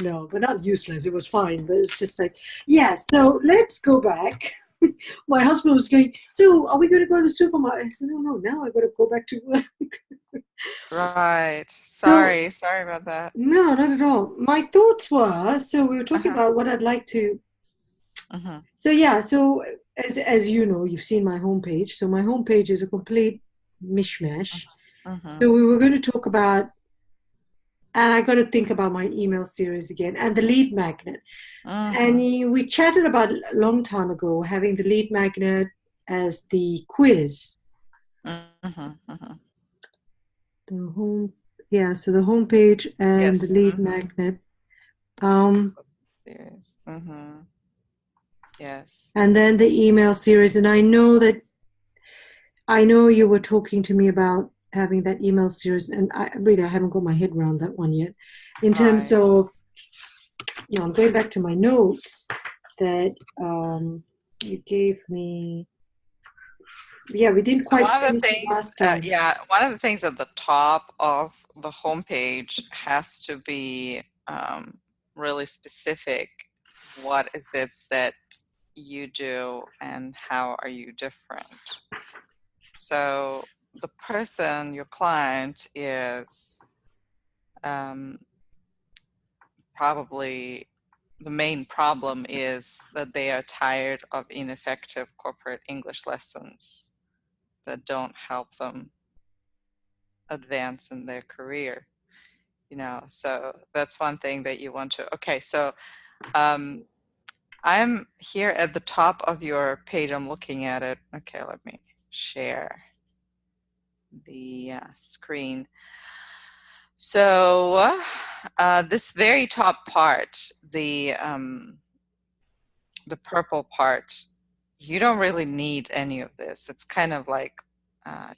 No, but not useless. It was fine, but it's just like, yeah. So let's go back. My husband was going, so are we going to go to the supermarket? I said, no, no, now I got to go back to work. Right. So Sorry about that. no, not at all. My thoughts were, so we were talking Uh-huh. about what I'd like to. Mm-hmm. So yeah, so as you know, you've seen my homepage. So my homepage is a complete mishmash. Mm-hmm. So we were going to talk about, and I got to think about my email series again and the lead magnet. And Mm-hmm. we chatted about a long time ago having the lead magnet as the quiz. Mm-hmm. Mm-hmm. The home, yeah, so the homepage and the Yes. lead Mm-hmm. magnet. Um, Serious. Mm-hmm. Yes. and then the email series. And I know you were talking to me about having that email series, and I haven't got my head around that one yet. In terms Right. of, I'm going back to my notes that you gave me. Yeah, we didn't So quite finish it last time. one of the things at the top of the homepage has to be really specific. What is it that you do and how are you different? So the person, your client, is um, probably the main problem is that they are tired of ineffective corporate English lessons that don't help them advance in their career. So that's one thing that you want to. Okay, so um, I'm here at the top of your page. I'm looking at it. Okay, let me share the screen. So this very top part, the purple part, you don't really need any of this. It's kind of like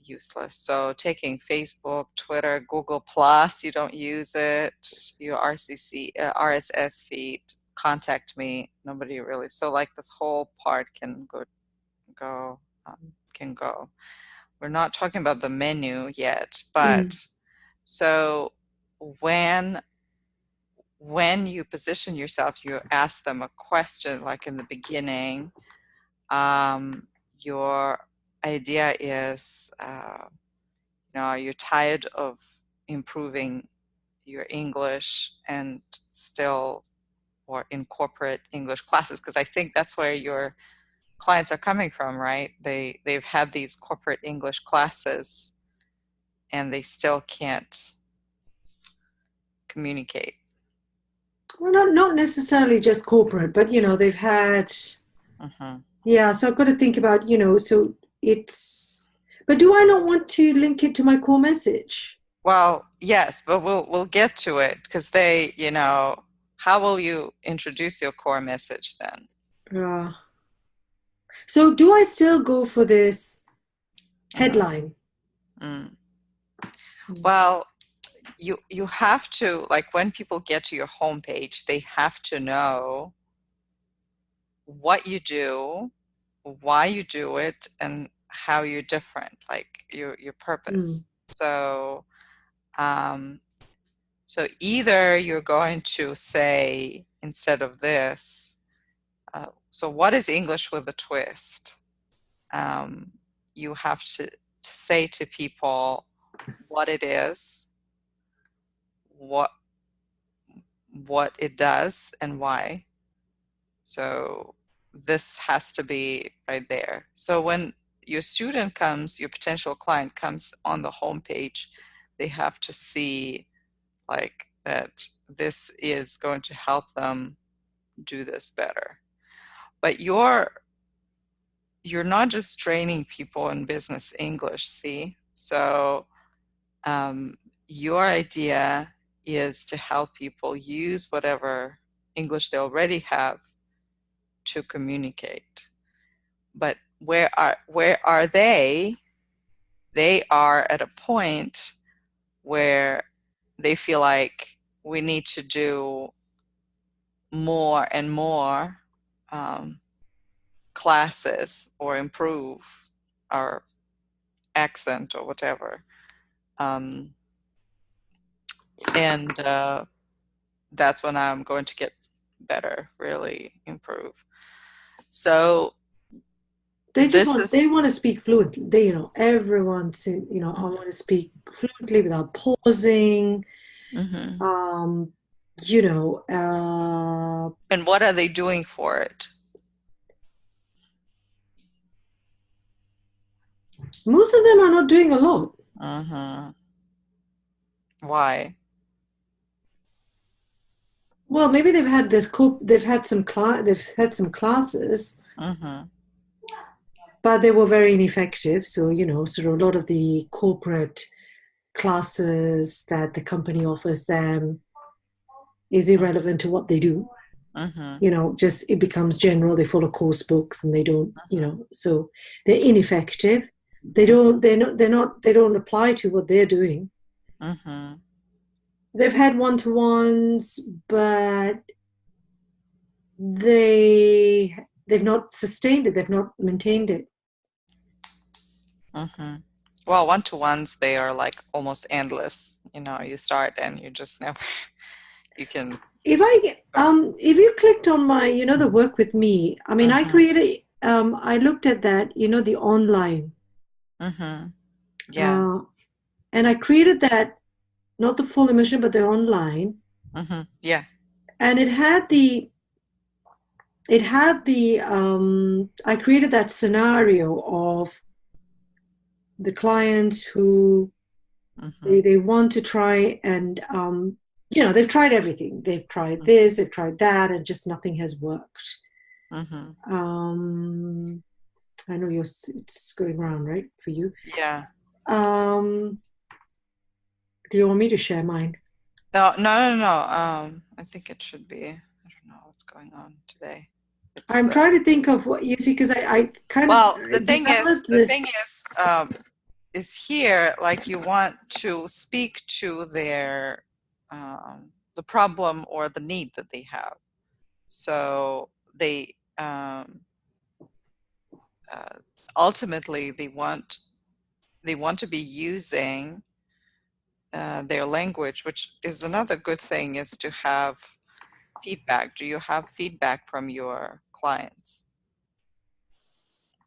useless. So taking Facebook, Twitter, Google Plus, you don't use it. Your RSS feed, contact me. Nobody really. So like this whole part go can go. We're not talking about the menu yet, Mm. but so when when you position yourself, you ask them a question like in the beginning. Your idea is, you're tired of improving your English and still or incorporate English classes because I think that's where your clients are coming from, right? They've had these corporate English classes and they still can't communicate. Well, not necessarily just corporate, but they've had. Hmm. Yeah, so I've got to think about, so it's. But do I not want to link it to my core message? Well, yes, but we'll get to it because how will you introduce your core message then? Uh, so do I still go for this Hmm. headline? Mm. Mm. Well, you have to, like, when people get to your homepage, they have to know what you do, why you do it, and how you're different, like your Mm. purpose. Um, so either you're going to say instead of this, so what is English with a twist? Um, you have to say to people what it is, what what it does, and why. So this has to be right there. So when your student comes, your potential client comes on the homepage, they have to see like that this is going to help them do this better. But you're not just training people in business English, see? So um, your idea is to help people use whatever English they already have to communicate. But where are they? They are at a point where they feel like we need to do more and more um, classes or improve our accent or whatever. Um, and that's when I'm going to get better, really improve. So they want to speak fluently. They, everyone said, I want to speak fluently without pausing. Mm-hmm. Um, you know, And what are they doing for it? most of them are not doing a lot. Mm-hmm. Why? Well, maybe they've had they've had some classes, Mm-hmm. but they were very ineffective. So, sort of a lot of the corporate classes that the company offers them is irrelevant to what they do. Mm-hmm. Just it becomes general. They follow course books and they don't, Mm-hmm. so they're ineffective. They don't apply to what they're doing. Mm-hmm. They've had one-to-ones, but they've not sustained it. They've not maintained it. Mm-hmm. Well, one-to-ones, they are like almost endless. You start and you just never, you can. If you clicked on my, the work with me, I mean, I Mm-hmm. created, I looked at that, the online, Mm-hmm. Yeah. and I created that, not the full immersion, but the online, Mm-hmm. Yeah. and I created that scenario of the clients who Mm-hmm. they want to try and they've tried everything. They've tried this, they've tried that, and just nothing has worked. Mm-hmm. I know it's going around, right, for you. Yeah. Do you want me to share mine? No, no, no, no. I think it should be. I don't know what's going on today. I'm trying to think of what you see, because I kind Well, of the thing developed this. is here, like you want to speak to their the problem or the need that they have. So they ultimately they want to be using their language, which is another good thing, is to have feedback. Do you have feedback from your clients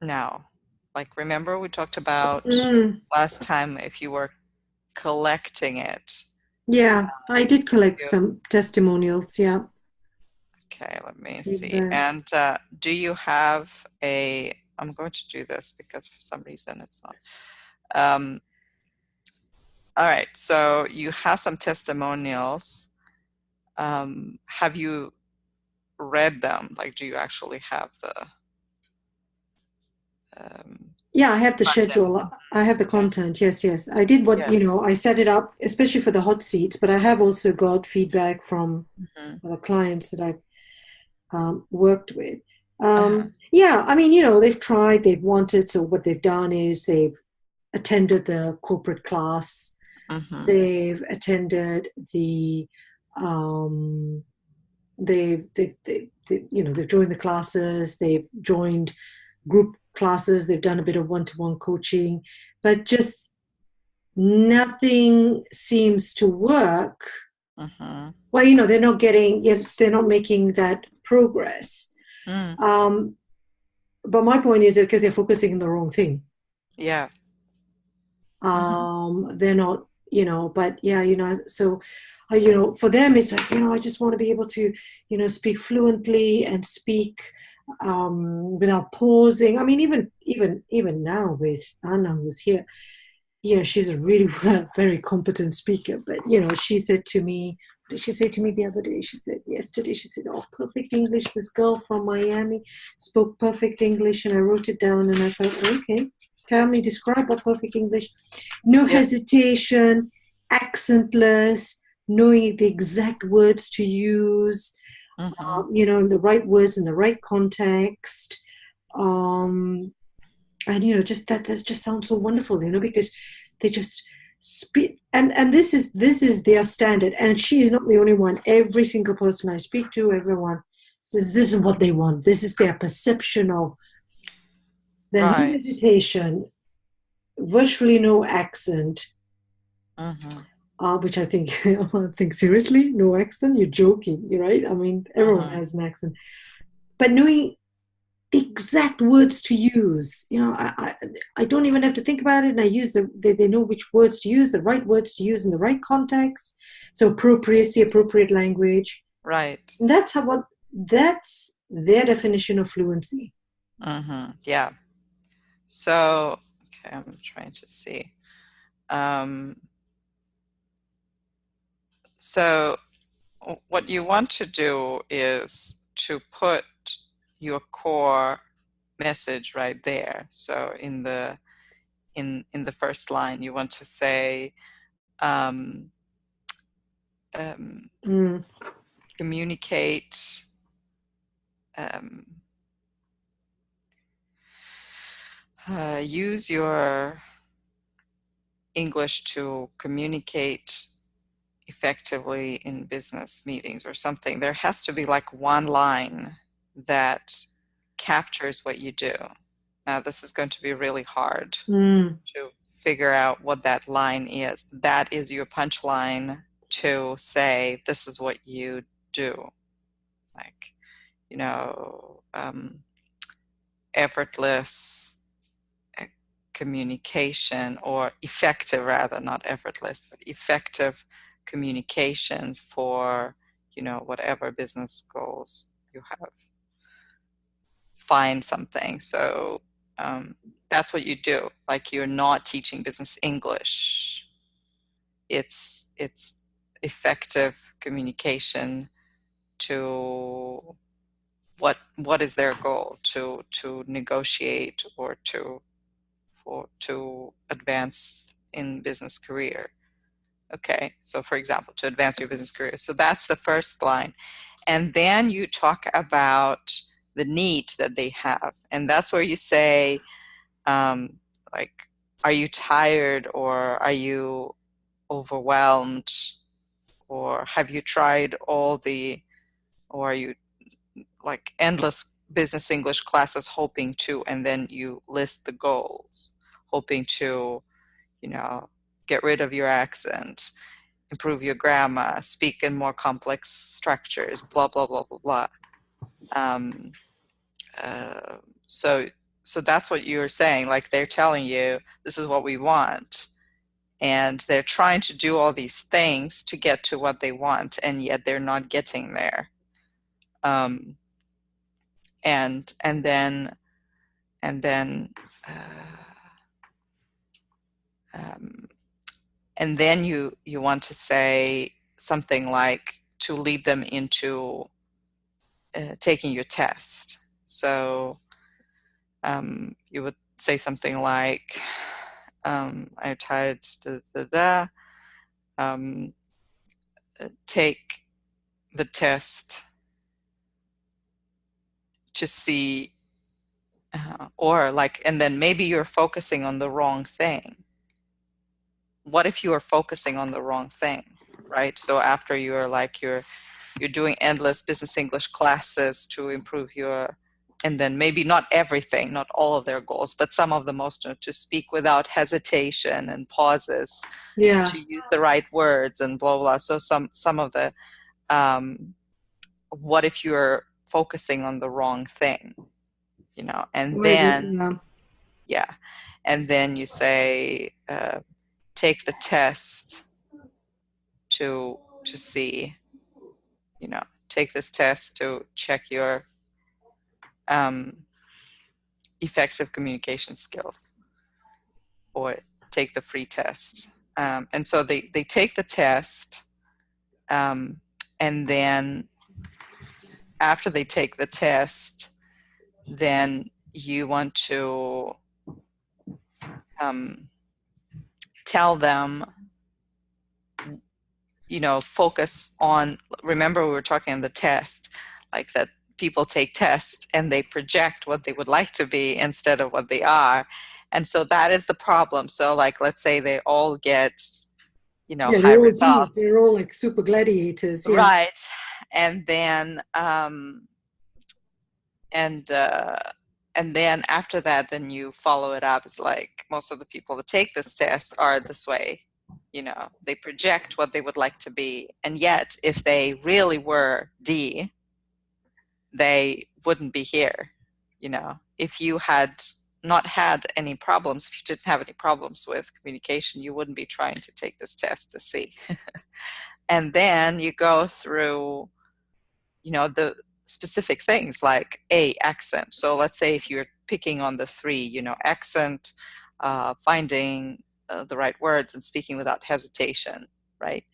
now? Like, remember we talked about last time if you were collecting it. Yeah, I did collect some testimonials. Yeah. Okay, let me see. Feedback. And do you have I'm going to do this because for some reason it's not. All right, so you have some testimonials. Have you read them? Like, do you actually have the Yeah, I have the content? schedule. I have the content. Yes, yes. I did what, Yes. I set it up, especially for the hot seats, but I have also got feedback from the clients that I've worked with. Yeah, I mean, they've tried, they've wanted, so what they've done is they've attended the corporate class, they've attended the, they've joined the classes, they've joined group classes, they've done a bit of one-to-one coaching, but just nothing seems to work. Well, they're not making that progress. But my point is that because they're focusing on the wrong thing. Yeah. They're not, but yeah, so for them it's like, I just want to be able to, speak fluently and speak without pausing. I mean, even now with Anna, who's here, she's a really very competent speaker, but she said to me, what did she say to me the other day? Yesterday, she said, oh, perfect English. This girl from Miami spoke perfect English, and I wrote it down, and I thought, okay, tell me, describe what perfect English. No hesitation, accentless, knowing the exact words to use, the right words in the right context. And, just that just sounds so wonderful, because they just speak. And this is their standard. And she is not the only one. Every single person I speak to, everyone says this is what they want. This is their perception of. There's no hesitation, virtually no accent. which I think, I think seriously, no accent, you're joking, right? I mean, everyone Mm-hmm. has an accent. But knowing the exact words to use, I don't even have to think about it. And I use they know which words to use, the right words to use in the right context. So appropriacy, appropriate language. Right. And that's their definition of fluency. Mm-hmm. Yeah. So, okay, I'm trying to see. Um, so what you want to do is to put your core message right there. So in the first line, you want to say, um, um, Mm, communicate, um, use your English to communicate effectively in business meetings or something. There has to be like one line that captures what you do. Now, this is going to be really hard mm, to figure out what that line is. That is your punchline to say, this is what you do. Like, you know, effortless communication, or effective, rather, not effortless, but effective communication for, whatever business goals you have. Find something. So that's what you do. Like, you're not teaching business English. It's effective communication to what is their goal, to negotiate or to advance in business career. Okay, so for example, to advance your business career. So that's the first line. And then you talk about the need that they have. And that's where you say, like, are you tired, or are you overwhelmed, or have you tried or are you like endless business English classes hoping to, and then you list the goals, hoping to, you know, get rid of your accent, improve your grammar, speak in more complex structures, blah, blah, blah, blah, blah. Um, uh, so, so that's what you're saying. Like, they're telling you, this is what we want. And they're trying to do all these things to get to what they want, and yet they're not getting there. Um, and then and then uh, um, and then you want to say something like, to lead them into taking your test. So you would say something like, I'm tired, da, da, da. Um, take the test to see, or like, and then maybe you're focusing on the wrong thing. What if you are focusing on the wrong thing, right? So after you're doing endless business English classes to improve your, and then maybe not everything, not all of their goals, but some of the most, to speak without hesitation and pauses, yeah. to use the right words and blah blah. So some of the, what if you're focusing on the wrong thing, and then Yeah. yeah, and then you say, take the test to see, take this test to check your effective communication skills, or take the free test. And so they take the test, and then after they take the test, then you want to tell them, focus on, remember we were talking on the test, like that people take tests and they project what they would like to be instead of what they are. And so that is the problem. So like, let's say they all get, Yeah, high they're all Z. results. They're all like super gladiators. Yeah. Right. And then, and, uh, and then after that, then you follow it up. It's like, most of the people that take this test are this way. They project what they would like to be. And yet, if they really were D, they wouldn't be here. If you had not had any problems, if you didn't have any problems with communication, you wouldn't be trying to take this test to see. And then you go through, the specific things like accent. So let's say if you're picking on the 3, accent, finding the right words and speaking without hesitation, right?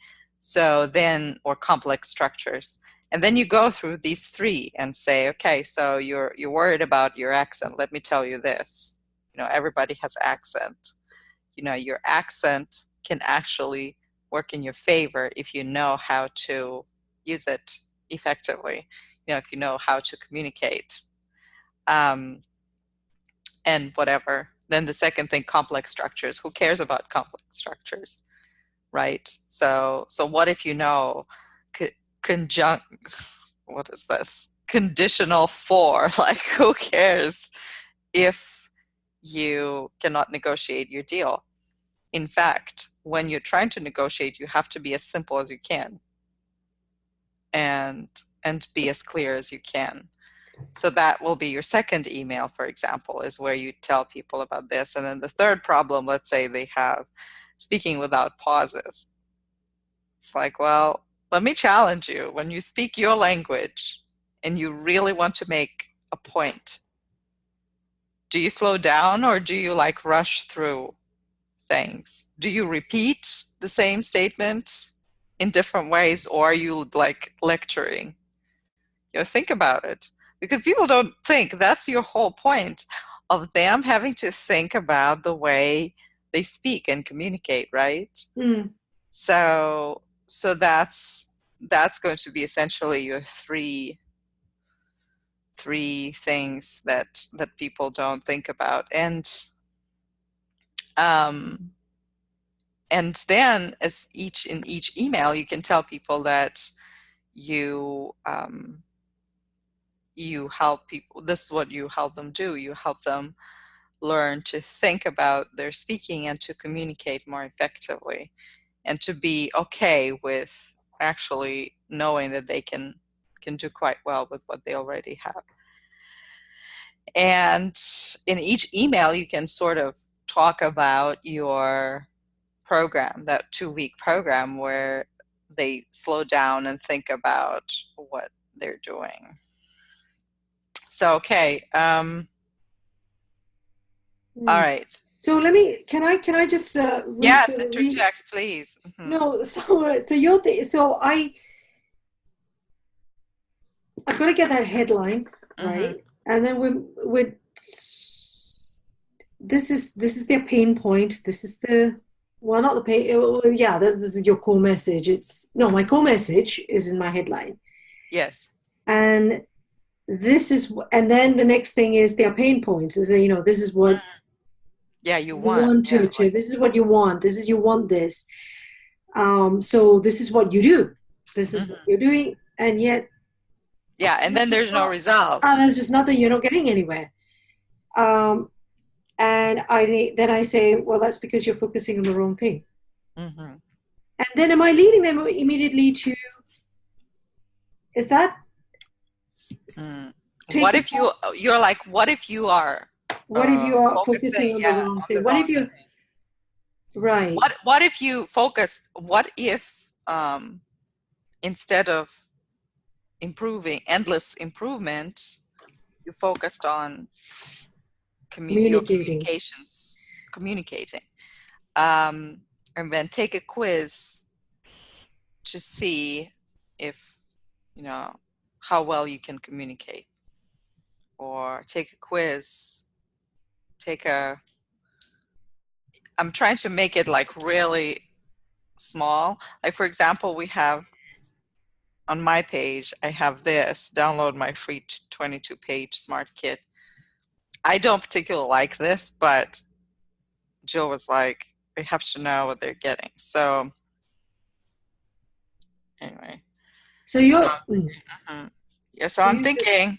So then, or complex structures. And then you go through these 3 and say, okay, so you're worried about your accent. Let me tell you this. Everybody has accent. Your accent can actually work in your favor if you know how to use it effectively. If you know how to communicate. And whatever. Then the second thing, complex structures. Who cares about complex structures, right? So what if what is this? Conditional for, like, who cares if you cannot negotiate your deal? In fact, when you're trying to negotiate, you have to be as simple as you can and be as clear as you can. So that will be your second email, for example, is where you tell people about this. And then the third problem, let's say they have speaking without pauses. It's like, well, let me challenge you. When you speak your language and you really want to make a point, do you slow down or do you rush through things? Do you repeat the same statement in different ways, or are you lecturing? Think about it. Because people don't think. That's your whole point of them having to think about the way they speak and communicate, right? Mm. So that's going to be essentially your three things that people don't think about. And then in each email, you can tell people that you help people. This is what you help them do. You help them learn to think about their speaking and to communicate more effectively, and to be okay with actually knowing that they can do quite well with what they already have. And in each email, you can sort of talk about your program, that 2-week program where they slow down and think about what they're doing. So, okay. All right. So can I just yes, interject, please. Mm-hmm. No, so I've got to get that headline right, and then this is their pain point. This is not the pain. Yeah, this is your core message. My core message is in my headline. Yes. And and then the next thing is their pain points. Is this is what. You want to achieve. This is what you want. You want this. So this is what you do. This is what you're doing, and yet. Yeah, and then there's no results. There's just nothing. You're not getting anywhere. And I say, well, that's because you're focusing on the wrong thing. Mm-hmm. And then am I leading them immediately to? Is that? What if you're like? What if you are? What if you are focusing on the wrong thing? What if you? Right. What if you focus? What if instead of endless improvement, you focused on communicating, and then take a quiz to see if how well you can communicate, or take a quiz. I'm trying to make it really small. For example, we have on my page, I have this, download my free 22-page smart kit. I don't particularly like this, but Jill was like, they have to know what they're getting. So anyway. So you're... Yeah, so I'm thinking...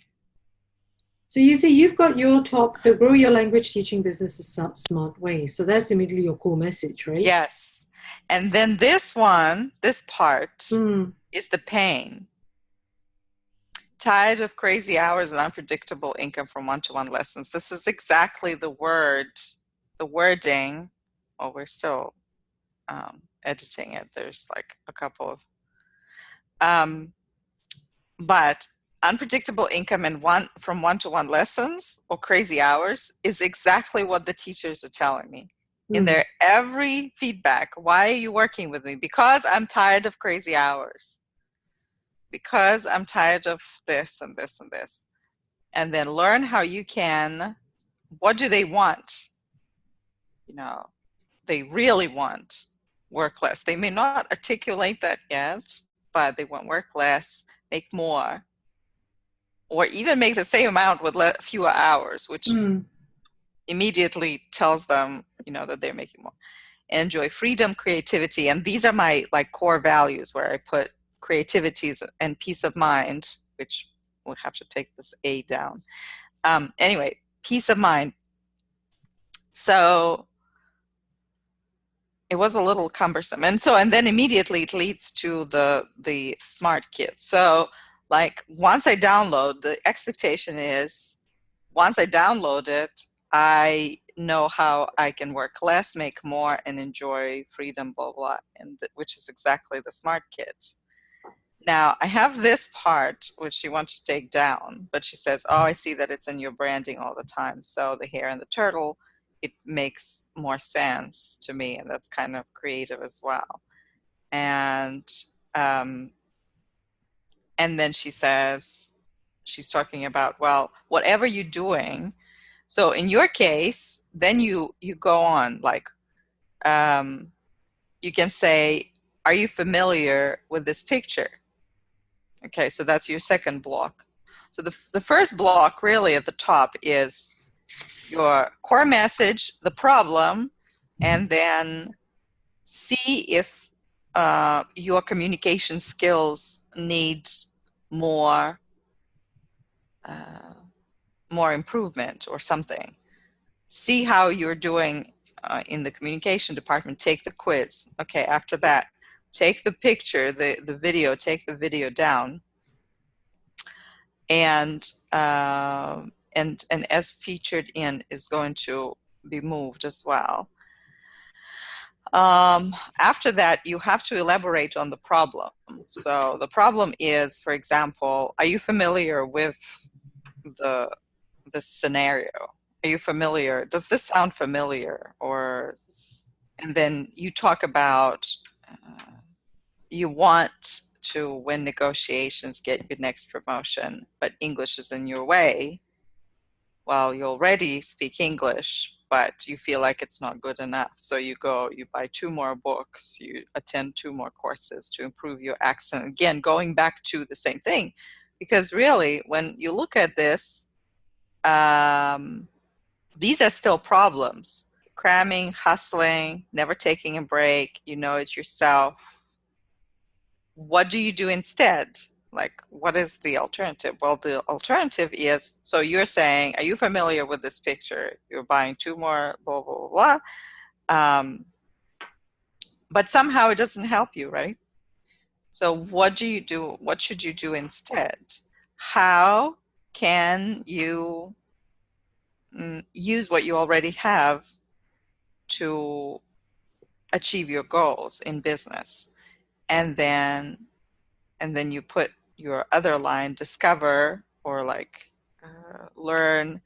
So you say you've got your top, so grow your language teaching business a smart way. So that's immediately your core message, right? Yes. And then this one, this part Mm. is the pain. Tired of crazy hours and unpredictable income from one-to-one lessons. This is exactly the wording. Oh, we're still editing it. There's like a couple of, but unpredictable income and from one-to-one lessons or crazy hours is exactly what the teachers are telling me in their every feedback. Why are you working with me? Because I'm tired of crazy hours. Because I'm tired of this and this and this. And then learn how you can, what do they want? You know, they really want work less. They may not articulate that yet, but they want work less, make more, or even make the same amount with fewer hours, which immediately tells them, that they're making more. Enjoy freedom, creativity, and these are my like core values where I put creativities and peace of mind, which we'll have to take this A down. Anyway, peace of mind. So it was a little cumbersome, and then immediately it leads to the Smart Kit. So like once I download, the expectation is once I download it, I know how I can work less, make more, and enjoy freedom, blah, blah, and which is exactly the Smart Kit. Now, I have this part, which she wants to take down, but she says, oh, I see that it's in your branding all the time. So the hare and the turtle, it makes more sense to me, and that's kind of creative as well. And then she says, she's talking about, well, whatever you're doing. So in your case, then you go on, like, you can say, are you familiar with this picture? Okay, so that's your second block. So the first block really at the top is your core message, the problem, and then see if your communication skills need more improvement or something. See how you're doing in the communication department. Take the quiz. Okay, after that, take the picture, the video, take the video down. And as featured in is going to be moved as well. After that, you have to elaborate on the problem. So the problem is, for example, are you familiar with the scenario? Are you familiar? Does this sound familiar? And then you talk about you want to win negotiations, get your next promotion, but English is in your way. Well, you already speak English, but you feel like it's not good enough. So you buy 2 more books, you attend 2 more courses to improve your accent. Again, going back to the same thing, because really, when you look at this, these are still problems. Cramming, hustling, never taking a break, you know it yourself. What do you do instead? Like, what is the alternative? Well, the alternative is, so you're saying, are you familiar with this picture? You're buying 2 more, blah, blah, blah, blah. But somehow it doesn't help you, right? So what do you do? What should you do instead? How can you use what you already have to achieve your goals in business? And then you put your other line, discover, or like learn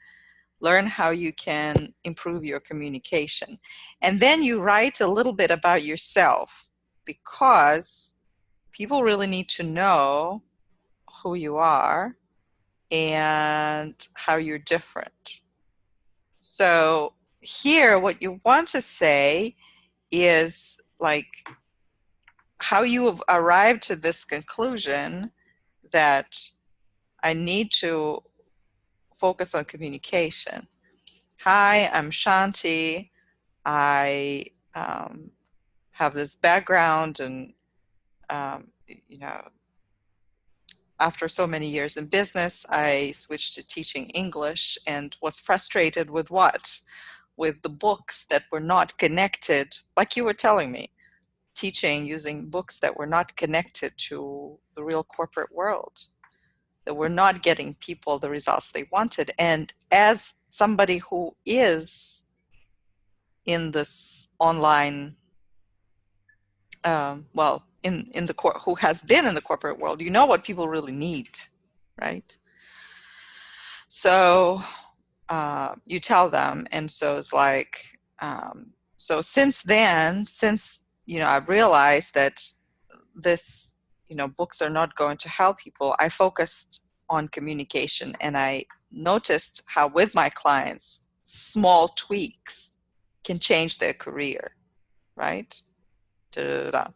how you can improve your communication. And then you write a little bit about yourself, because people really need to know who you are and how you're different. So here, what you want to say is like how you have arrived to this conclusion that I need to focus on communication. Hi, I'm Shanti. I have this background, and after so many years in business, I switched to teaching English and was frustrated with what? With the books that were not connected, like you were telling me. teaching using books that were not connected to the real corporate world, that were not getting people the results they wanted. And as somebody who is in this online, well, in the who has been in the corporate world, you know what people really need, right? So you tell them, and so it's like, so since then, since I've realized that this, books are not going to help people, I focused on communication, and I noticed how with my clients, small tweaks can change their career, right? Da-da-da.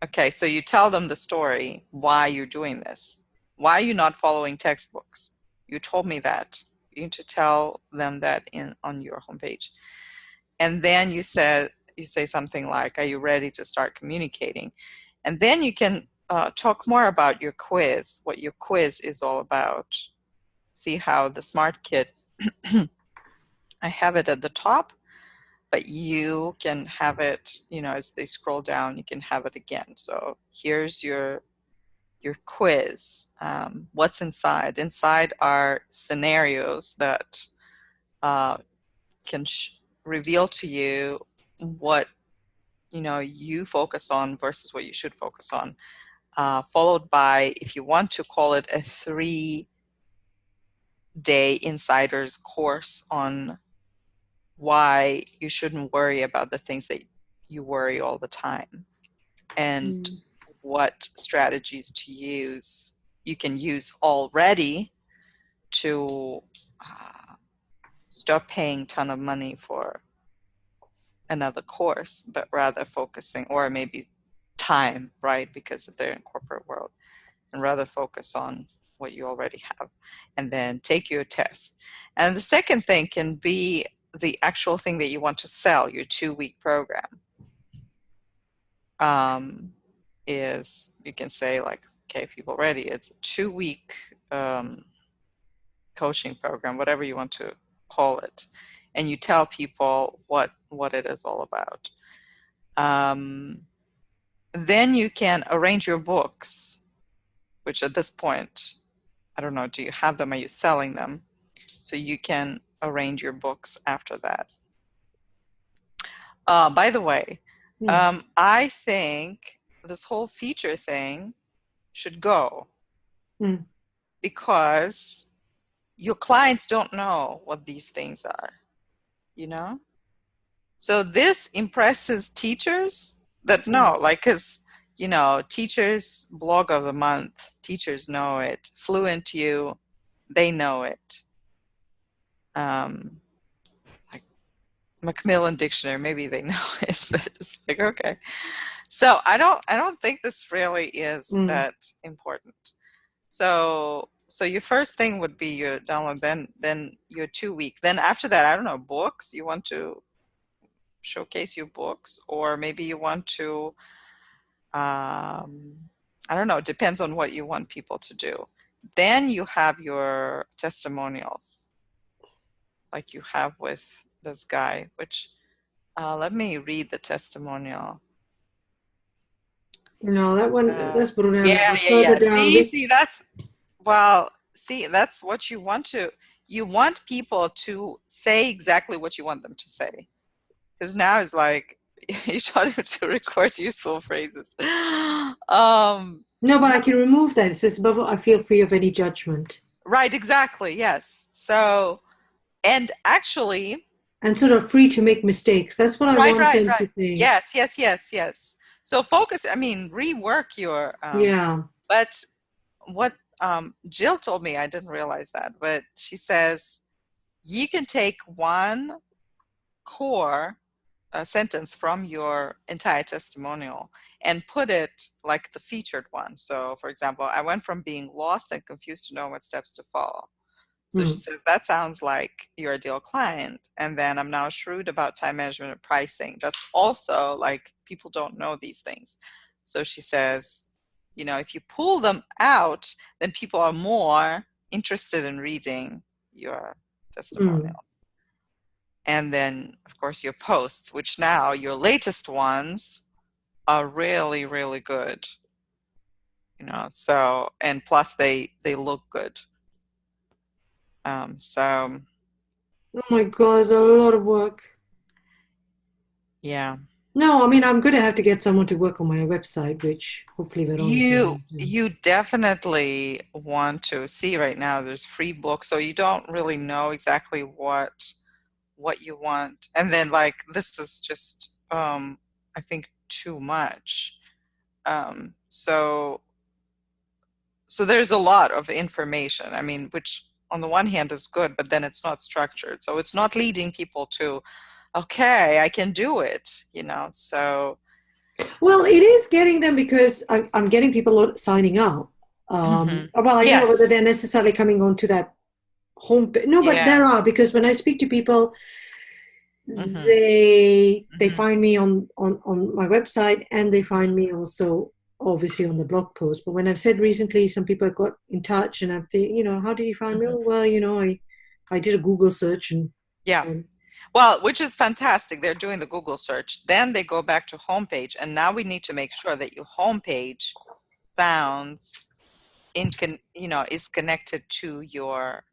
Okay, so you tell them the story, why you're doing this. Why are you not following textbooks? You told me that. You need to tell them that on your homepage. And then you say something like, are you ready to start communicating? And then you can talk more about your quiz, what your quiz is all about. See how the Smart Kit, I have it at the top, but you can have it, as they scroll down, you can have it again. So here's your quiz. What's inside? Inside are scenarios that can reveal to you what you focus on versus what you should focus on. Followed by, if you want to call it, a 3-day insider's course on why you shouldn't worry about the things that you worry all the time, and what strategies to use, you can use already to stop paying a ton of money for another course, but rather focusing, or maybe time, right, because they're in corporate world, and rather focus on what you already have, and then take your test. And the second thing can be the actual thing that you want to sell, your 2-week program. Is, you can say like, okay, people ready, it's a 2-week coaching program, whatever you want to call it, and you tell people what it is all about. Then you can arrange your books, which at this point, I don't know, do you have them? Are you selling them? So you can arrange your books after that. By the way, I think this whole feature thing should go, because your clients don't know what these things are, So this impresses teachers that know, like, because, teachers blog of the month, teachers know it. Fluent U, they know it. Like Macmillan Dictionary, maybe they know it, but it's like, okay. So I don't think this really is that important. So your first thing would be your download, then your 2-week. Then after that, I don't know, books, you want to showcase your books, or maybe you want to, I don't know, it depends on what you want people to do. Then you have your testimonials, like you have with this guy, which, let me read the testimonial. No, that one, that's Brunel. Yeah. See, that's what you want to, you want people to say exactly what you want them to say. Because now it's like, you taught him to record useful phrases. No, but I can remove that. It says, above, I feel free of any judgment. Right, exactly, yes. So, and actually... And sort of free to make mistakes. That's what I want them to think. Yes. So focus, rework your... yeah. But what Jill told me, I didn't realize that, but she says, you can take one core sentence from your entire testimonial and put it like the featured one. So, for example, I went from being lost and confused to know what steps to follow. So she says, that sounds like your ideal client. And then I'm now shrewd about time management and pricing. That's also like, people don't know these things. So she says, if you pull them out, then people are more interested in reading your testimonials. And then, of course, your posts, which now your latest ones are really, really good. So, and plus they look good. So Oh my God, it's a lot of work. yeah. No, I mean, I'm going to have to get someone to work on my website, which hopefully Veronica You will do. you definitely want to see right now there's free books, so you don't really know exactly what you want. And then like this is just I think too much. So there's a lot of information. I mean, which on the one hand is good, but then it's not structured. So it's not leading people to, okay, I can do it. So Well, it is getting them because I'm getting people signing up. mhm. Well, I don't know whether Yes. they're necessarily coming onto that home. No, but Yeah. there are because when I speak to people, Hmm. they Hmm. find me on my website and they find Hmm. me also obviously on the blog post. But when I've said recently, some people have got in touch and I've how did you find me? Hmm. Oh, well, I did a Google search Yeah. and Well, which is fantastic. They're doing the Google search. Then they go back to homepage, and now we need to make sure that your homepage sounds is connected to your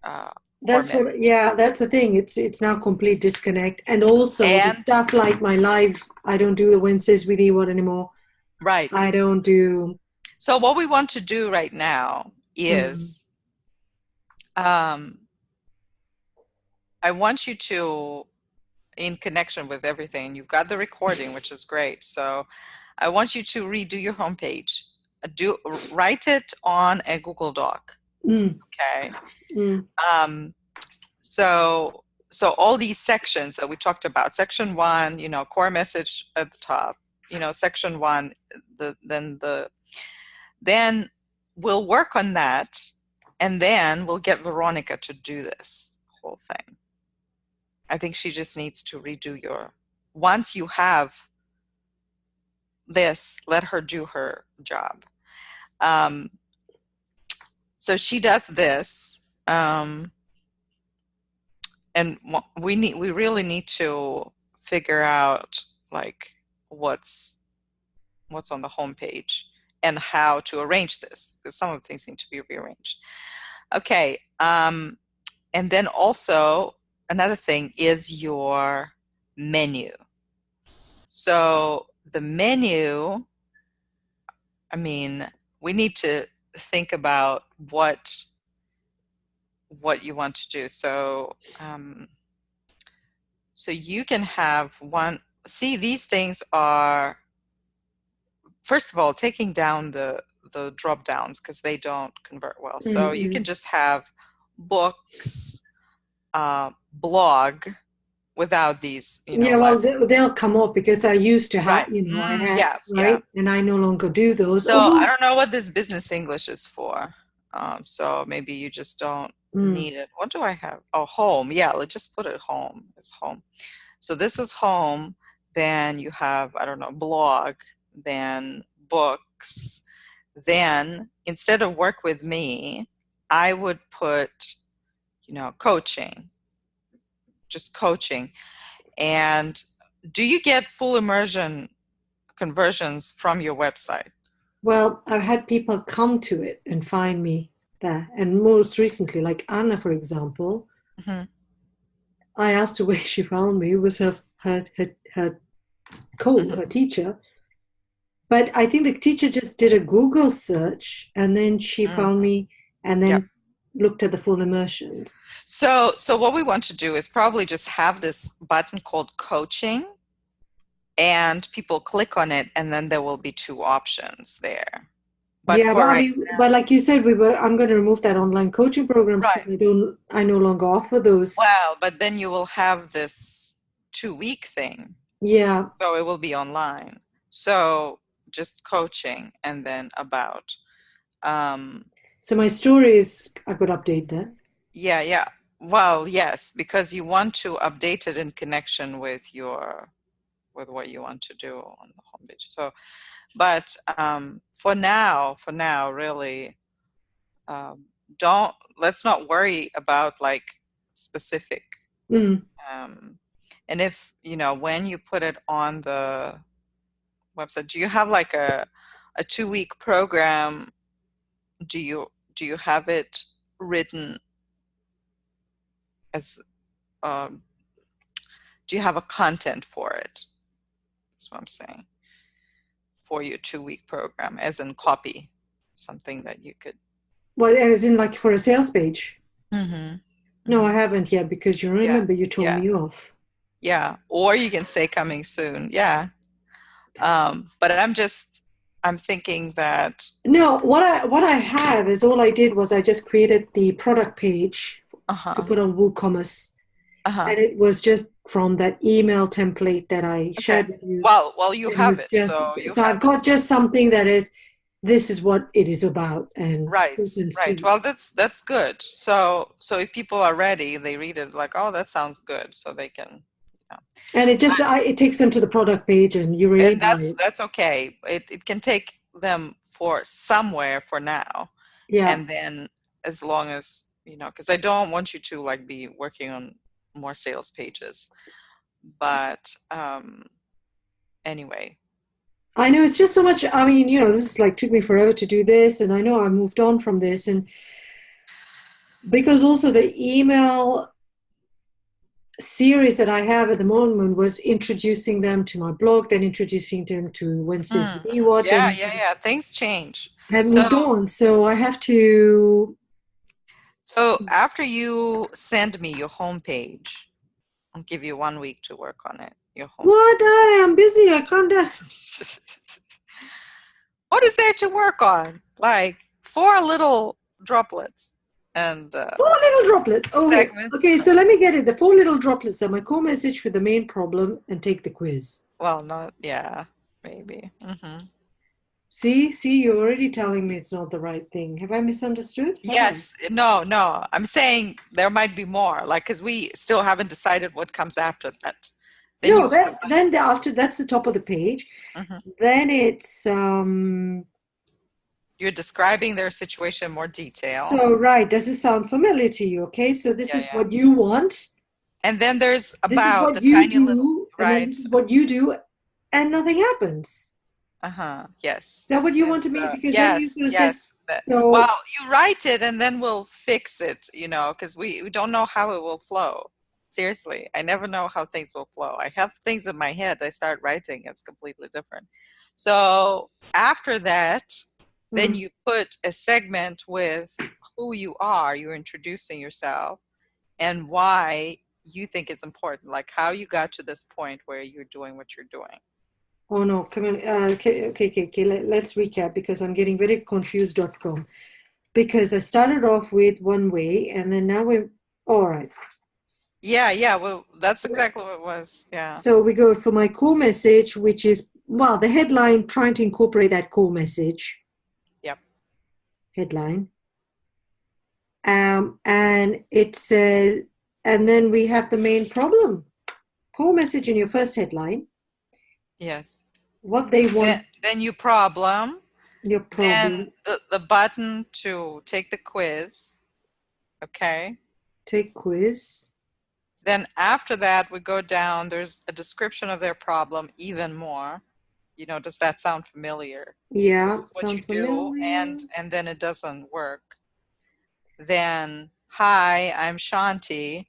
core that's message. what, yeah, that's the thing. It's now complete disconnect. And also the And stuff like my live, I don't do the Wednesdays with Ewan anymore. right. I don't do. So what we want to do right now Mm, is um, I want you to, in connection with everything, you've got the recording, which is great. So I want you to redo your homepage. Write it on a Google Doc. mm, Okay. mm, Um, so all these sections that we talked about, section one, core message at the top, section one, then we'll work on that, and then we'll get Veronica to do this whole thing. I think she just needs to redo once you have this, let her do her job. Um, so she does this, and we really need to figure out like what's on the homepage and how to arrange this, because some of the things need to be rearranged. Okay. And then also another thing is your menu. So the menu, I mean, we need to think about what you want to do. So you can have one. See, these things are, first of all, taking down the drop downs because they don't convert well. So mm, you can mm. just have books, blog without these, Yeah, well, live. they'll come off because I used to have, Right. I had, Yeah. Yeah. right? And I no longer do those. So I Although, don't know what this business English is for. So maybe you just don't mm, need it. What do I have? Oh, home. Yeah, let's just put it home. It's home. So this is home. Then you have, I don't know, blog, then books. Then instead of work with me, I would put, coaching, just coaching. And do you get full immersion conversions from your website? well, I've had people come to it and find me there. And most recently, like Anna, for example, Hmm. I asked her where she found me. It was her Hmm. teacher. But I think the teacher just did a Google search and then she Mm. found me and Yeah. then looked at the full immersions. So what we want to do is probably just have this button called coaching, and people click on it, and then there will be two options there. But Yeah, for but I right mean, but like you said, I'm going to remove that online coaching programs right. because I no longer offer those. Well, but then you will have this 2-week thing. Yeah. So it will be online. So just coaching and then about. Um, So my stories, I could update that. yeah, yeah. Well, yes, because you want to update it in connection with what you want to do on the homepage. So, but for now, really, um, don't let's not worry about like specific. Mm. Um, and if when you put it on the website. Do you have like a 2-week program? Do you have it written as um, do you have a content for it? That's what I'm saying. For your 2-week program, as in copy, something that you could. Well, as in like for a sales page? Mm-hmm. No, I haven't yet, because you remember you told me off. Yeah, or you can say coming soon. Yeah. But I'm thinking that. No, what I have is, all I did was I just created the product page to put on WooCommerce. And it was just from that email template that I shared with you. Well, you have it. Just, so I've got just something that is, this is what it is about, and right. Well, that's good. So if people are ready, they read it like, oh, that sounds good, so they can. And it just it takes them to the product page, and you read. And that's okay. It can take them for somewhere for now. Yeah. And then, as long as because I don't want you to like be working on more sales pages, but anyway. I know, it's just so much. I mean, this is like, took me forever to do this, and I know I moved on from this, and because also the email series that I have at the moment was introducing them to my blog, then introducing them to Wednesday's What. Yeah. Things change. Have moved on, so I have to. So after you send me your homepage, I'll give you 1 week to work on it. Your home. What? I am busy. I can't. What is there to work on? Like 4 little droplets. And 4 little droplets. Okay, so let me get it. The 4 little droplets are my core message with the main problem, and take the quiz. Well, maybe. Mm-hmm. See, you're already telling me it's not the right thing. Have I misunderstood? Yes. No. I'm saying there might be more, like, because we still haven't decided what comes after that. Then after, that's the top of the page. Mm-hmm. Then it's you're describing their situation in more detail. So, right, does it sound familiar to you? Okay, so this is what you want. And then there's about the tiny little, right? This is what you do, and nothing happens. Yes. Is that what you want to be? Because yes. Well, you write it, and then we'll fix it, because we don't know how it will flow. Seriously, I never know how things will flow. I have things in my head. I start writing, it's completely different. So after that, then you put a segment with who you are. You're introducing yourself and why you think it's important, like how you got to this point where you're doing what you're doing. Oh no, come on. Okay. Let's recap, because I'm getting very confused.com. Because I started off with one way, and then now we're all right. Yeah. Well, that's exactly what it was. Yeah. So we go for my core message, which is, the headline, trying to incorporate that core message. Yep. Headline. And it says, and then we have the main problem. Core message in your first headline. Yes. What they want. Then your problem. Your problem. Then the button to take the quiz. Okay. Take quiz. Then after that, we go down. There's a description of their problem, even more. Does that sound familiar? Yeah. This is what you do, and then it doesn't work. Then, hi, I'm Shanti,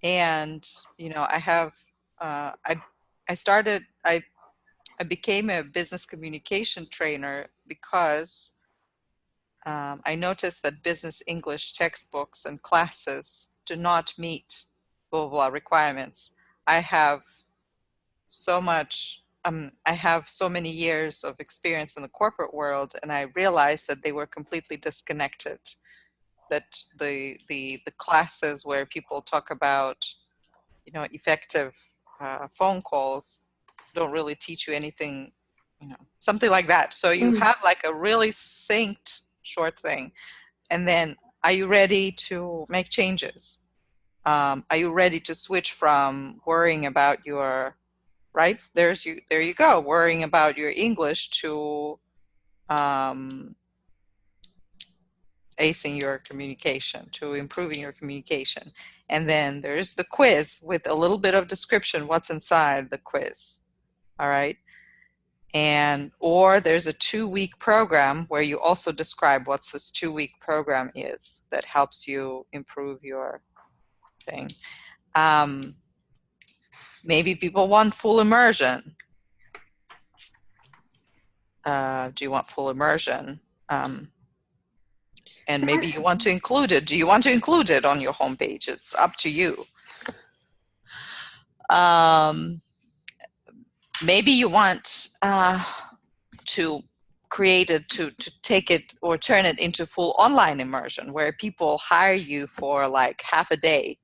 and I have I became a business communication trainer because I noticed that business English textbooks and classes do not meet blah, blah, blah requirements. I have so many years of experience in the corporate world, and I realized that they were completely disconnected. That the classes where people talk about, effective phone calls don't really teach you anything, something like that. So you have like a really succinct short thing. And then, are you ready to make changes? Are you ready to switch from worrying about your, right? There you go, worrying about your English to acing your communication, to improving your communication. And then there's the quiz with a little bit of description, what's inside the quiz. All right. And or there's a 2-week program where you also describe what's this 2-week program is that helps you improve your thing. Maybe people want full immersion. Do you want full immersion? And So maybe you want to include it. Do you want to include it on your homepage? It's up to you. Maybe you want to create it, to take it or turn it into full online immersion where people hire you for like half a day.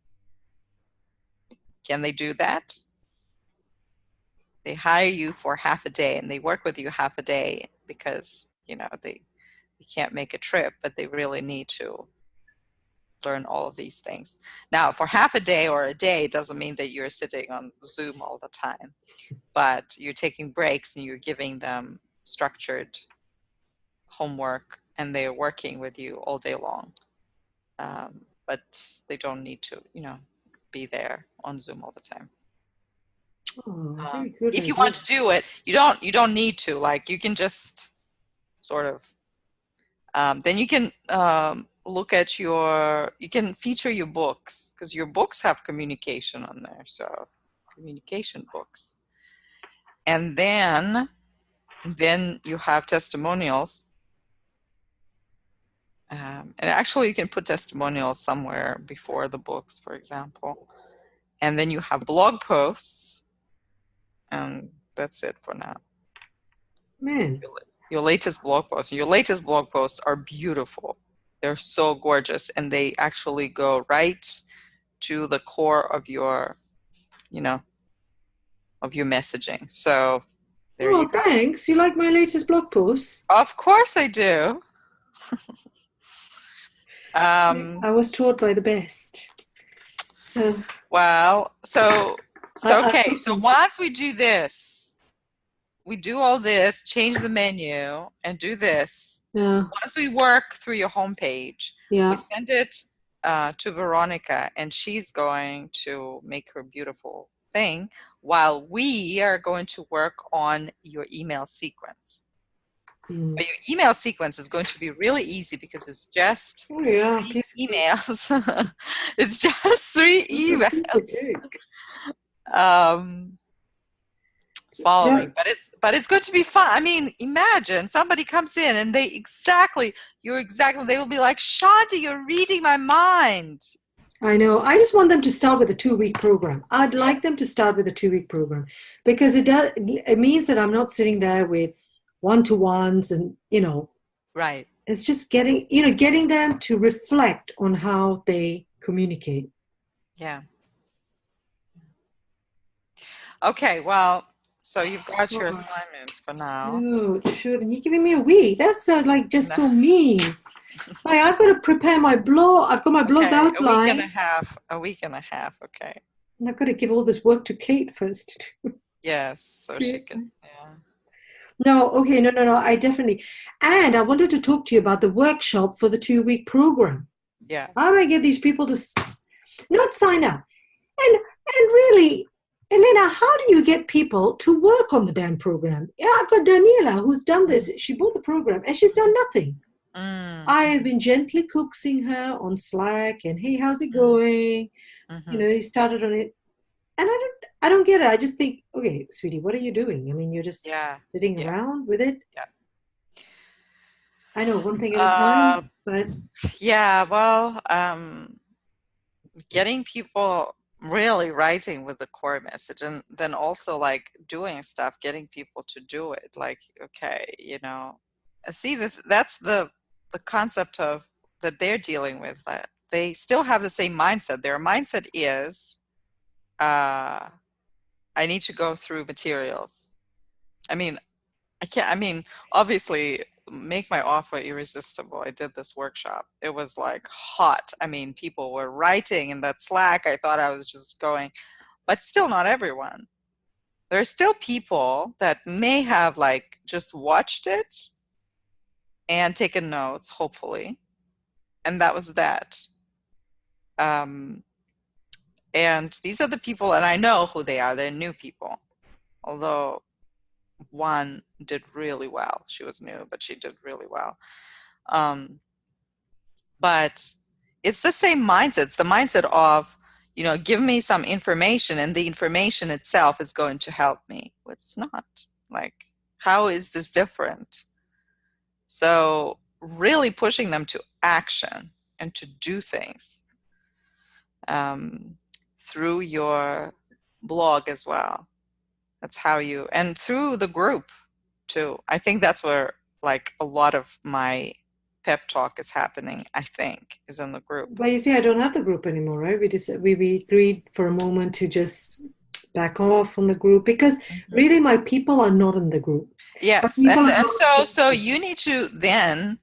Can they do that? They hire you for half a day and they work with you half a day because, you know, they can't make a trip, but they really need to learn all of these things. Now, for half a day or a day doesn't mean that you're sitting on Zoom all the time, but you're taking breaks and you're giving them structured homework and they're working with you all day long. But they don't need to, you know, be there on Zoom all the time. very good if you idea. want to do it, you don't need to. Like, you can just sort of then you can look at you can feature your books, because your books have communication on there, so communication books. And then you have testimonials. And actually you can put testimonials somewhere before the books, for example. And then you have blog posts, and that's it for now. Man. Your latest blog posts are beautiful. They're so gorgeous, and they actually go right to the core of your, you know, of your messaging. So there you go. Thanks. You like my latest blog posts? Of course I do. I was taught by the best. Well, so okay. So once we do this, we do all this, change the menu, and do this. Yeah. Once we work through your homepage, Yeah. we send it to Veronica, and she's going to make her beautiful thing while we are going to work on your email sequence. But your email sequence is going to be really easy because it's just 3 emails. It's just 3 emails. Following, but it's going to be fun. I mean, imagine somebody comes in and they will be like, Shanti, you're reading my mind. I know. I just want them to start with a 2-week program. I'd like them to start with a 2-week program, because it means that I'm not sitting there with one-to-ones and, you know, right. It's just getting them to reflect on how they communicate. Yeah. Okay. Well, so you've got your assignment for now. Oh, shouldn't you giving me a week? That's like just so mean. Like, I've got to prepare my blog. I've got my blog outline. A week and a half. Okay. And I've got to give all this work to Kate first. Yes, so she can. Yeah. No, okay, no. I definitely. And I wanted to talk to you about the workshop for the 2-week program. Yeah. How do I get these people to not sign up? And really, Elena, how do you get people to work on the damn program? Yeah, I've got Daniela who's done this. She bought the program and she's done nothing. I have been gently coaxing her on Slack and, hey, how's it going? You know, he started on it. And I don't get it. I just think, okay, sweetie, what are you doing? I mean, you're just sitting around with it. Yeah. I know, one thing at a time, but. Yeah, well, getting people really writing with the core message, and then also like doing stuff, getting people to do it. Like, okay, you know, see, that's the concept of that they're dealing with. That they still have the same mindset. Their mindset is, I need to go through materials. I mean, obviously, make my offer irresistible. I did this workshop. It was like hot. I mean, people were writing in that Slack. I thought I was just going, but still not everyone. There are still people that may have like just watched it and taken notes, hopefully. And that was that. And these are the people, and I know who they are. They're new people. Although one did really well. She was new, but she did really well. But it's the same mindset. It's the mindset of, give me some information and the information itself is going to help me. Well, it's not. Like, how is this different? So really pushing them to action and to do things through your blog as well. That's how you, and through the group too. I think that's where like a lot of my pep talk is happening, I think, is in the group. But you see, I don't have the group anymore, right? We agreed for a moment to just back off from the group because really my people are not in the group. Yes, and so you need to then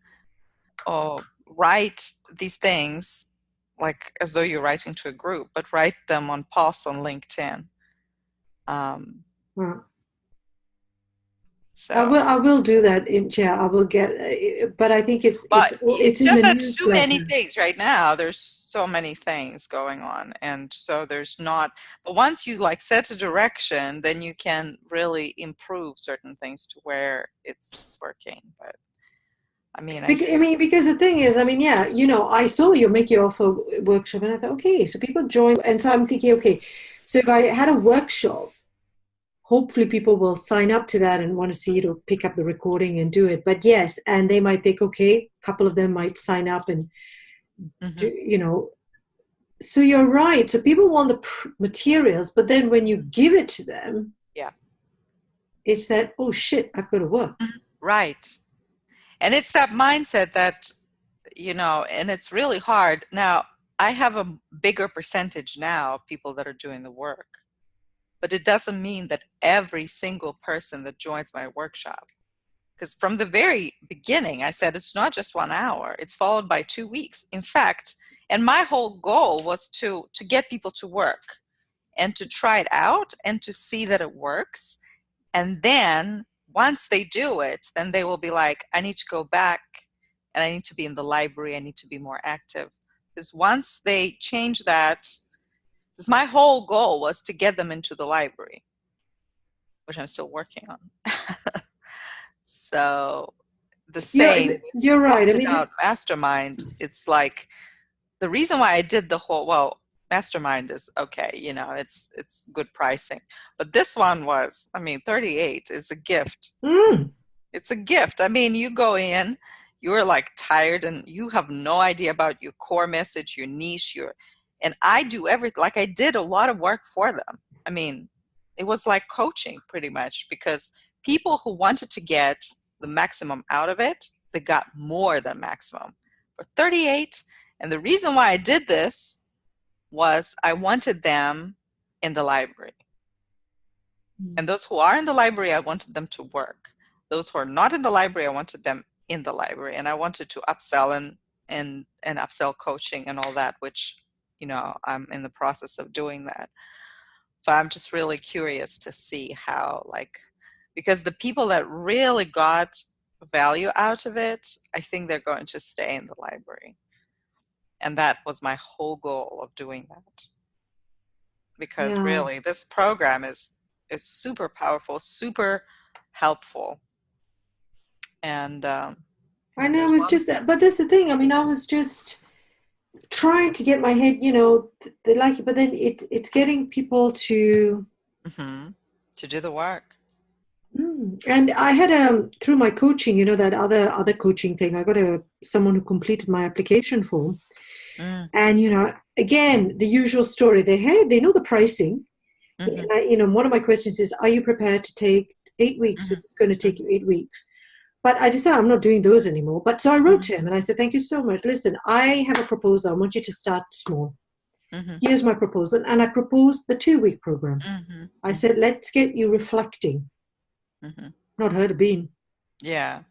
write these things like as though you're writing to a group, but write them on posts on LinkedIn. So I will do that. I will get, but I think it's just in the that newsletter. too many things right now. There's so many things going on, and so there's not. But once you like set a direction, then you can really improve certain things to where it's working. But I mean, because the thing is, I saw you make your offer workshop, and I thought, okay, so people join, and so I'm thinking, okay, so if I had a workshop, hopefully people will sign up to that and want to see it or pick up the recording and do it. But yes, and they might think, okay, a couple of them might sign up and do, so you're right. So people want the materials, but then when you give it to them, it's that, oh shit, I've got to work. Right. And it's that mindset that, and it's really hard. Now, I have a bigger percentage now of people that are doing the work. But it doesn't mean that every single person that joins my workshop, because from the very beginning, I said it's not just 1 hour, it's followed by 2 weeks. In fact, and my whole goal was to get people to work and to try it out and to see that it works. And then once they do it, then they will be like, I need to go back and I need to be in the library. I need to be more active. Because once they change that, because my whole goal was to get them into the library, which I'm still working on. So the same. You're right. Mastermind, it's like the reason why I did the whole, Mastermind is okay, it's good pricing. But this one was, 38 is a gift. It's a gift. You go in, you're like tired and you have no idea about your core message, your niche, and I do everything. Like I did a lot of work for them. It was like coaching pretty much, because people who wanted to get the maximum out of it, they got more than maximum for 38. And the reason why I did this was I wanted them in the library. And those who are in the library, I wanted them to work. Those who are not in the library, I wanted them in the library. And I wanted to upsell and upsell coaching and all that, which I'm in the process of doing that. But I'm just really curious to see how, because the people that really got value out of it, I think they're going to stay in the library. And that was my whole goal of doing that. Because really, this program is super powerful, super helpful. And I know, it's just, but that's the thing. I was just trying to get my head, they like it, but then it's getting people to do the work. And I had through my coaching, that other coaching thing, I got someone who completed my application form, and again the usual story. They know the pricing, and one of my questions is, are you prepared to take 8 weeks? It's going to take you 8 weeks. But I decided I'm not doing those anymore. But so I wrote to him and I said, thank you so much. Listen, I have a proposal. I want you to start small. Here's my proposal. And I proposed the 2-week program. I said, let's get you reflecting. Not heard a bean. Yeah.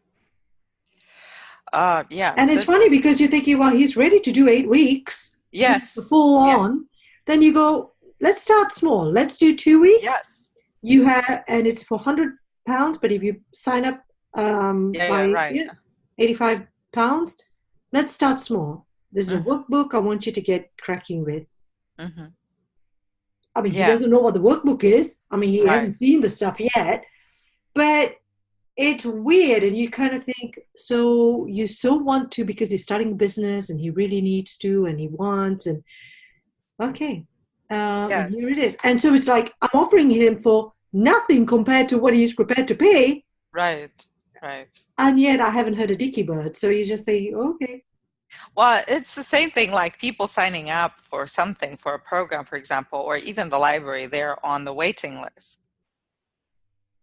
And it's funny because you're thinking, well, he's ready to do 8 weeks. Yes. Full on. Then you go, let's start small. Let's do 2 weeks. Yes. You have, and it's for £100. But if you sign up, right. £85. Let's start small. This is a workbook I want you to get cracking with. He doesn't know what the workbook is. He hasn't seen the stuff yet. but it's weird, and you kind of think, so you so want to because he's starting a business and he really needs to and he wants, and okay, and here Yes. it is. And so it's like I'm offering him for nothing compared to what he's prepared to pay, Right. Right. and yet I haven't heard a dicky bird. So you just think, okay. Well, it's the same thing like people signing up for something, for a program, for example, or even the library, they're on the waiting list,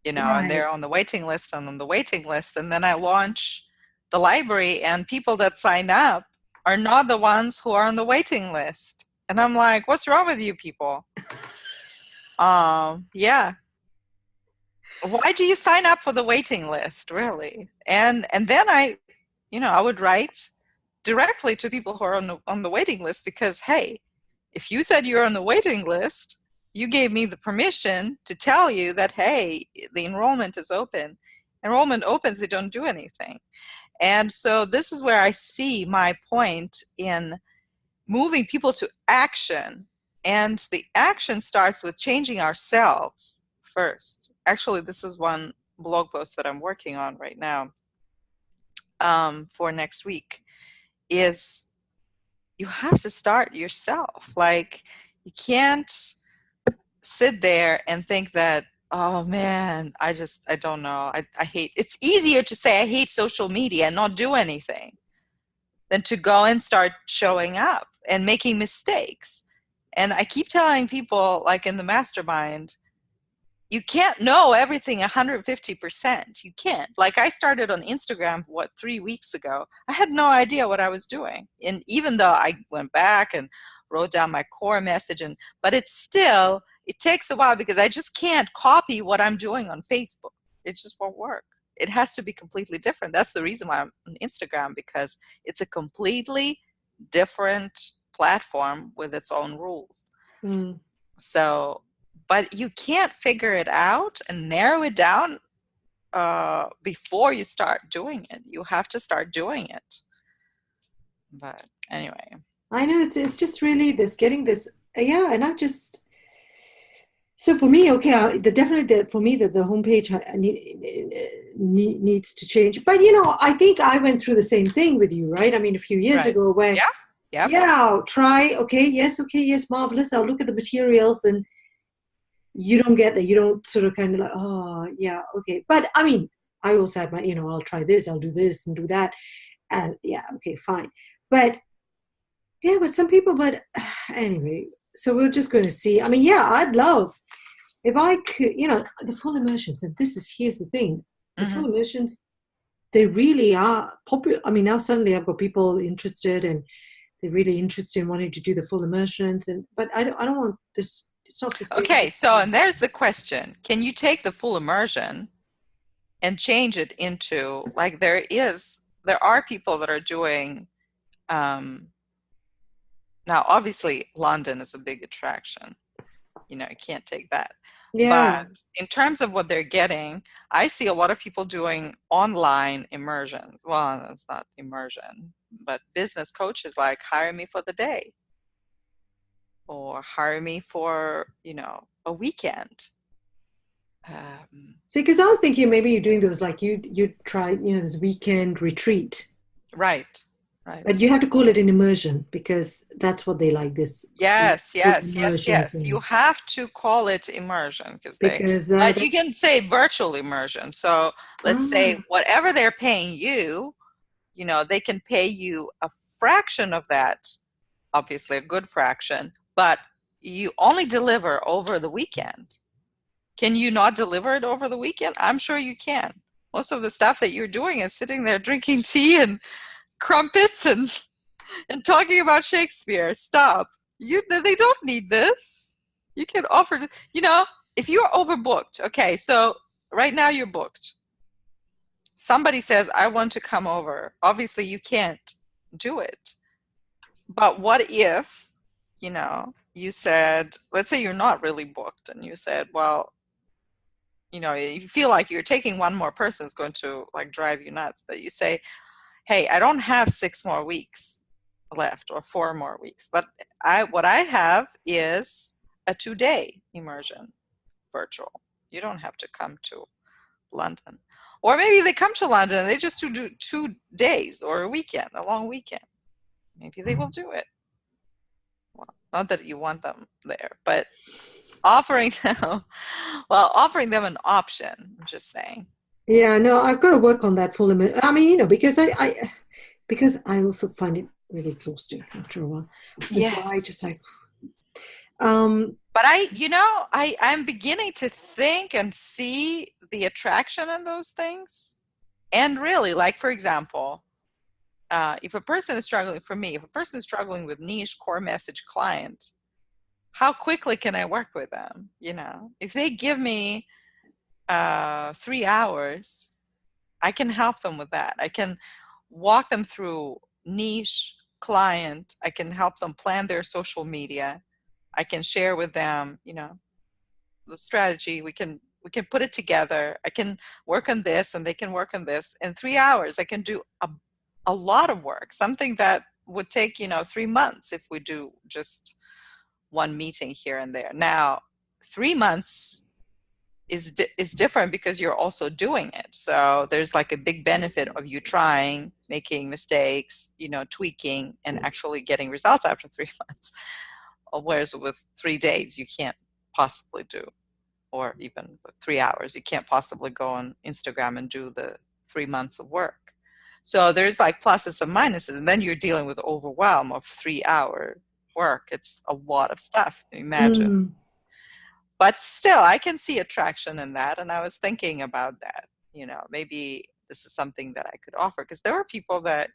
and Right. they're on the waiting list and on the waiting list. And then I launch the library, and people that sign up are not the ones who are on the waiting list. And I'm like, what's wrong with you people? Yeah. Why do you sign up for the waiting list, really? And then I would write directly to people who are on the waiting list, because hey, if you said you're on the waiting list, you gave me the permission to tell you that, hey, the enrollment is open. Enrollment opens, they don't do anything. And so this is where I see my point in moving people to action. And the action starts with changing ourselves first. Actually, this is one blog post that I'm working on right now, for next week, is you have to start yourself. Like, you can't sit there and think that, oh man, I don't know. I hate, it's easier to say I hate social media and not do anything than to go and start showing up and making mistakes. And I keep telling people, like in the mastermind, you can't know everything 150%. You can't. Like, I started on Instagram, 3 weeks ago. I had no idea what I was doing. And even though I went back and wrote down my core message, but it takes a while, because I just can't copy what I'm doing on Facebook. It just won't work. It has to be completely different. That's the reason why I'm on Instagram, because it's a completely different platform with its own rules. Mm. So, but you can't figure it out and narrow it down before you start doing it. You have to start doing it. But anyway. I know it's just really this getting this, yeah, and I'm just so for me, okay, definitely for me that the homepage needs to change. But I think I went through the same thing with you, right? I mean, a few years Right. ago, where Yeah. Yep. yeah, try, okay, yes, marvelous. I'll look at the materials, and you don't get that. You don't sort of kind of like, oh yeah, okay. But I mean, I also had my, I'll try this, I'll do this and do that, and yeah, okay, fine. But yeah, but some people, but anyway, so we're just going to see. I mean, yeah, I'd love if I could, the full immersions. And here's the thing, the Hmm. full immersions, they really are popular. I mean, now suddenly I've got people interested, and they're really interested in wanting to do the full immersions. But I don't want this. It's not Okay. sustainable. So, and there's the question: can you take the full immersion and change it into, like, there are people that are doing. Now, obviously, London is a big attraction. You can't take that. Yeah. But in terms of what they're getting, I see a lot of people doing online immersion. Well, it's not immersion, but business coaches, like, hire me for the day, or hire me for, a weekend. See, because I was thinking maybe you're doing those like you try, this weekend retreat, Right, but right. you have to call it an immersion because that's what they like, this Yes, full yes, yes, immersion yes. You thing. have to call it immersion, Because but that you can say virtual immersion. So let's say ah, whatever they're paying you, they can pay you a fraction of that, obviously a good fraction, but you only deliver over the weekend. Can you not deliver it over the weekend? I'm sure you can. Most of the stuff that you're doing is sitting there drinking tea and crumpets and talking about Shakespeare. Stop. They don't need this. You can offer, if you're overbooked. Okay, so right now you're booked. Somebody says, I want to come over. Obviously, you can't do it. But what if, you said, let's say you're not really booked, and you said, well, you feel like you're taking one more person is going to, like, drive you nuts, but you say, hey, I don't have 6 more weeks left, or 4 more weeks, but what I have is a 2-day immersion virtual. You don't have to come to London. Or maybe they come to London and they just do 2 days or a weekend, a long weekend. Maybe they will do it. Well, not that you want them there, but offering them, well, offering them an option, I'm just saying. Yeah, no, I've got to work on that full immersion. I mean, because I also find it really exhausting after a while. And so I Yes. just like, But I'm beginning to think and see the attraction in those things. And really, like, for example, if a person is struggling, for me, if a person is struggling with niche core message client, how quickly can I work with them? If they give me 3 hours, I can help them with that. I can walk them through niche client. I can help them plan their social media. I can share with them, the strategy. We can put it together. I can work on this and they can work on this. In 3 hours, I can do a lot of work, something that would take, 3 months if we do just one meeting here and there. Now, 3 months is different because you're also doing it. So there's like a big benefit of you trying, making mistakes, tweaking, and actually getting results after 3 months. Whereas with 3 days, you can't possibly do, or even with 3 hours, you can't possibly go on Instagram and do the 3 months of work. So there's like pluses and minuses, and then you're dealing with overwhelm of 3-hour work. It's a lot of stuff, imagine. But still, I can see attraction in that. And I was thinking about that, maybe this is something that I could offer, because there were people that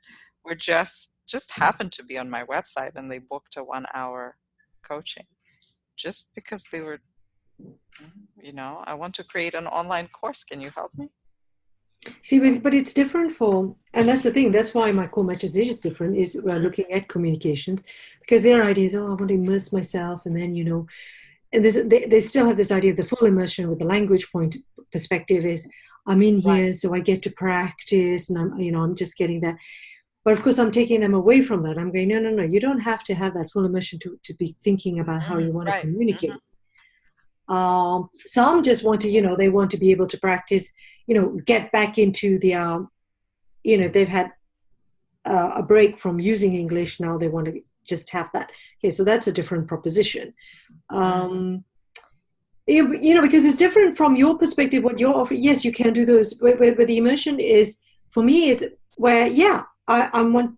were just happened to be on my website and they booked a 1-hour coaching just because they were, I want to create an online course. Can you help me? See, but it's different and that's the thing. That's why my core message is different, is we're looking at communications, because their idea is, I want to immerse myself. And then, and they still have this idea of the full immersion with the language perspective is, I'm in here, right, so I get to practice, and I'm just getting that. But of course, I'm taking them away from that. I'm going, no. You don't have to have that full immersion to be thinking about how you want to communicate. Some just want to, they want to be able to practice, get back into the, they've had a break from using English. Now they want to just have that. Okay, so that's a different proposition. Because it's different from your perspective, what you're offering. Yes, you can do those, where the immersion is, for me, is where, I want,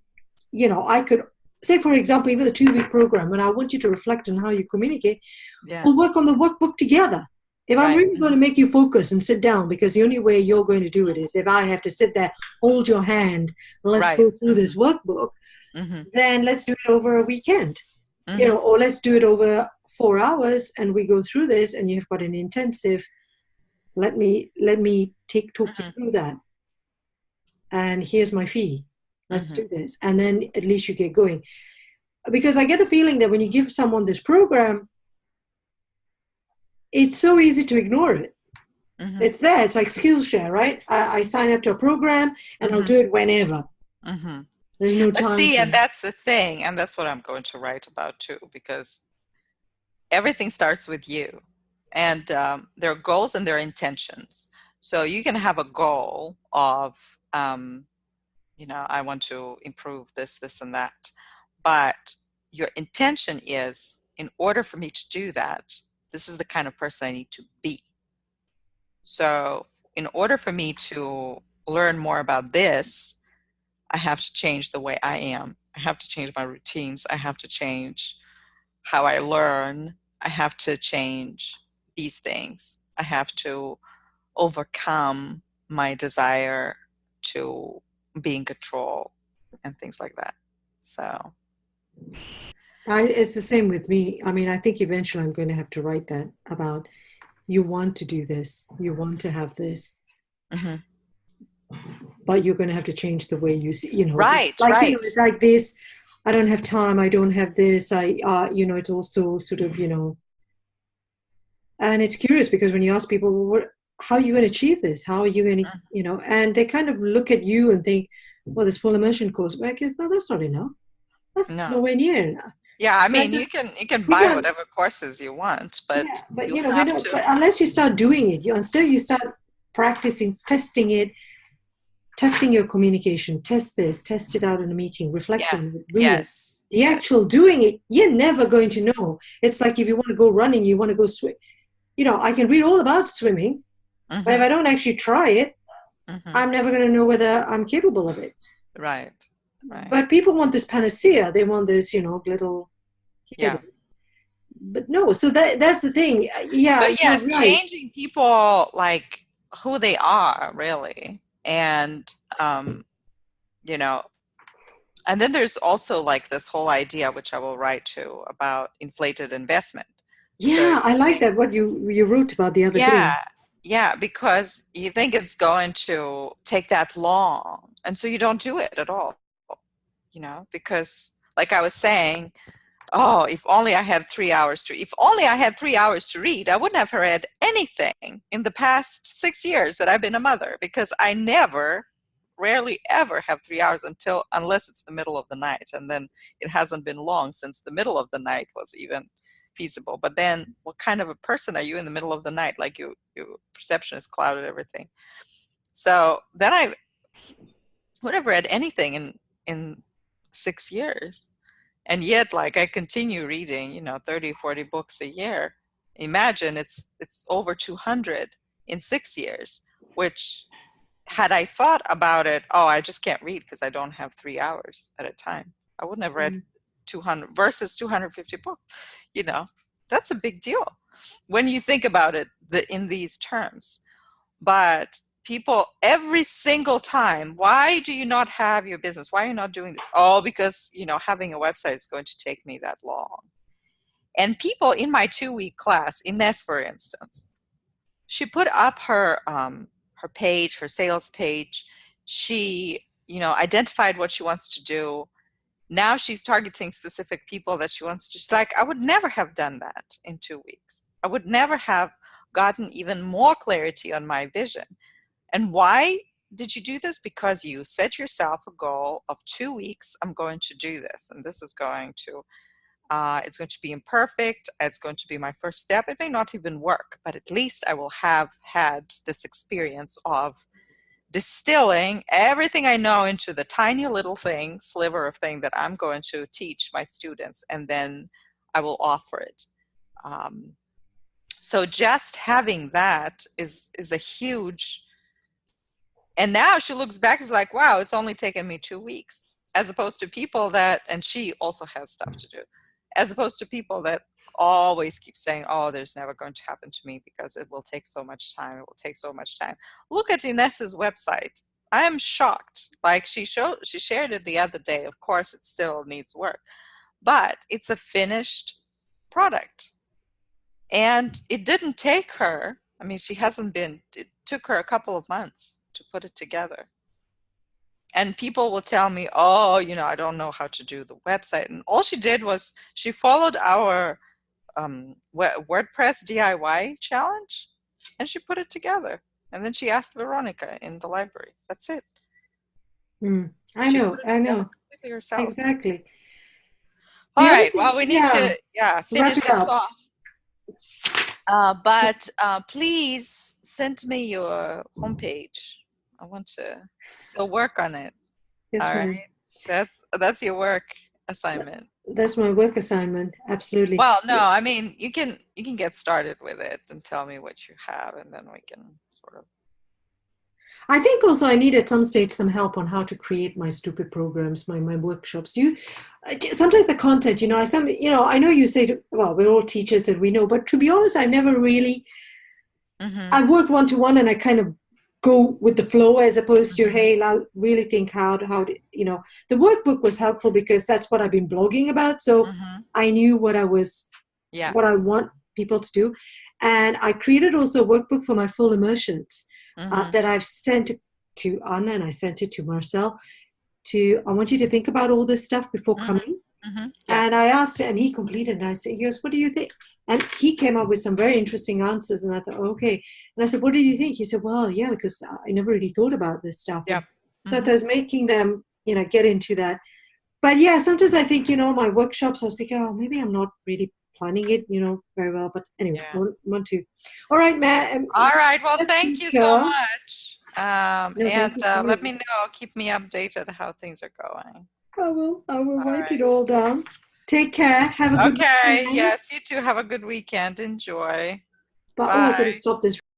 I could say, for example, even the 2-week program, and I want you to reflect on how you communicate. We'll work on the workbook together. If I'm really going to make you focus and sit down, because the only way you're going to do it is if I have to sit there, hold your hand, let's go through this workbook, then let's do it over a weekend, or let's do it over 4 hours and we go through this, and you've got an intensive, let me talk you through that. And here's my fee. Let's do this. And then at least you get going. Because I get the feeling that when you give someone this program, it's so easy to ignore it. It's there. It's like Skillshare, right? I sign up to a program and I'll do it whenever. There's no time. But see, and that's the thing. And that's what I'm going to write about too, because everything starts with you. And there are goals and there are intentions. So you can have a goal of, I want to improve this, and that. But your intention is, in order for me to do that, this is the kind of person I need to be. So in order for me to learn more about this, I have to change the way I am. I have to change my routines. I have to change how I learn. I have to change these things. I have to overcome my desire to be in control and things like that. So it's the same with me. I mean, I think eventually I'm going to have to write that about, you want to do this, you want to have this, but you're going to have to change the way you see, right. It's like this, I don't have time, I don't have this, it's also sort of, and it's curious because when you ask people, how are you going to achieve this? How are you going to, and they kind of look at you and think, well, this full immersion course, I guess, no, that's not enough. That's nowhere near enough. Yeah, I mean, you can buy whatever courses you want, but but unless you start doing it, until you start practicing, testing your communication, test this, test it out in a meeting, reflect Yeah. on it, read it. Yes. The Yes. actual doing it, you're never going to know. It's like if you want to go running, you want to go swim. I can read all about swimming, but if I don't actually try it, I'm never going to know whether I'm capable of it. Right. Right. But people want this panacea. They want this, little. Yeah. But no, so that's the thing. Yeah. So yes, you're right. changing people, like who they are really. And, and then there's also like this whole idea, which I will write to, about inflated investment. Yeah, I like that, what you wrote about the other day. Yeah, because you think it's going to take that long, and so you don't do it at all, because like I was saying, if only I had 3 hours if only I had 3 hours to read, I wouldn't have read anything in the past 6 years that I've been a mother, because I rarely ever have 3 hours unless it's the middle of the night. And then it hasn't been long since the middle of the night was even feasible. But then what kind of a person are you in the middle of the night? Like your perception is clouded, everything. So then I would have read anything in 6 years. And yet, like, I continue reading, 30, 40 books a year. Imagine it's over 200 in 6 years, which, had I thought about it, I just can't read because I don't have 3 hours at a time, I wouldn't have read 200 versus 250 books. That's a big deal when you think about it in these terms. But people, every single time, why do you not have your business? Why are you not doing this? Because, having a website is going to take me that long. And people in my 2-week class, Ines, for instance, she put up her page, her sales page. She, identified what she wants to do. Now she's targeting specific people that she wants to. She's like, I would never have done that in 2 weeks. I would never have gotten even more clarity on my vision. And why did you do this? Because you set yourself a goal of 2 weeks. I'm going to do this, and this is going to, it's going to be imperfect. It's going to be my first step. It may not even work, but at least I will have had this experience of distilling everything I know into the tiny little sliver of thing that I'm going to teach my students, and then I will offer it. So just having that is a huge. And now she looks back, is like, wow, it's only taken me 2 weeks, as opposed to people that, and she also has stuff to do, as opposed to people that always keep saying, there's never going to happen to me because it will take so much time. It will take so much time. Look at Ines's website. I am shocked. Like she shared it the other day. Of course, it still needs work, but it's a finished product. And it didn't take her. I mean, it took her a couple of months to put it together. And people will tell me, I don't know how to do the website. And all she did was she followed our WordPress DIY challenge, and she put it together. And then she asked Veronica in the library. That's it. I know. Completely herself. Exactly. All right. Well, we need to finish this off. But please send me your homepage. I want to work on it. Yes, all right. That's your work assignment. That's my work assignment. Absolutely. Well, no, I mean, you can get started with it and tell me what you have, and then we can sort of. I think also I need at some stage some help on how to create my stupid programs, my workshops. Sometimes the content, I know you say, we're all teachers and we know, but to be honest, I never really, I work one-to-one and I kind of go with the flow, as opposed to, hey, I really think how the workbook was helpful because that's what I've been blogging about. So I knew what I want people to do. And I created also a workbook for my full immersions that I've sent to Anna, and I sent it to Marcel. I want you to think about all this stuff before coming. And I asked, and he completed, and I said, yes, what do you think? And he came up with some very interesting answers, and I thought, okay. And I said, what do you think? He said, well, yeah, because I never really thought about this stuff. Yeah. So I was making them, get into that. But yeah, sometimes I think, my workshops, I was thinking, maybe I'm not really planning it, very well. But anyway, Yeah. I want to. All right, Matt. All right. Well, Yes, thank you so teacher. much. No, And thank you so let much. me know. Keep me updated how things are going. I will All write it right. all down. Take care. Have a good Okay. weekend. Yes, you too. Have a good weekend. Enjoy. But oh, I Bye. gotta stop this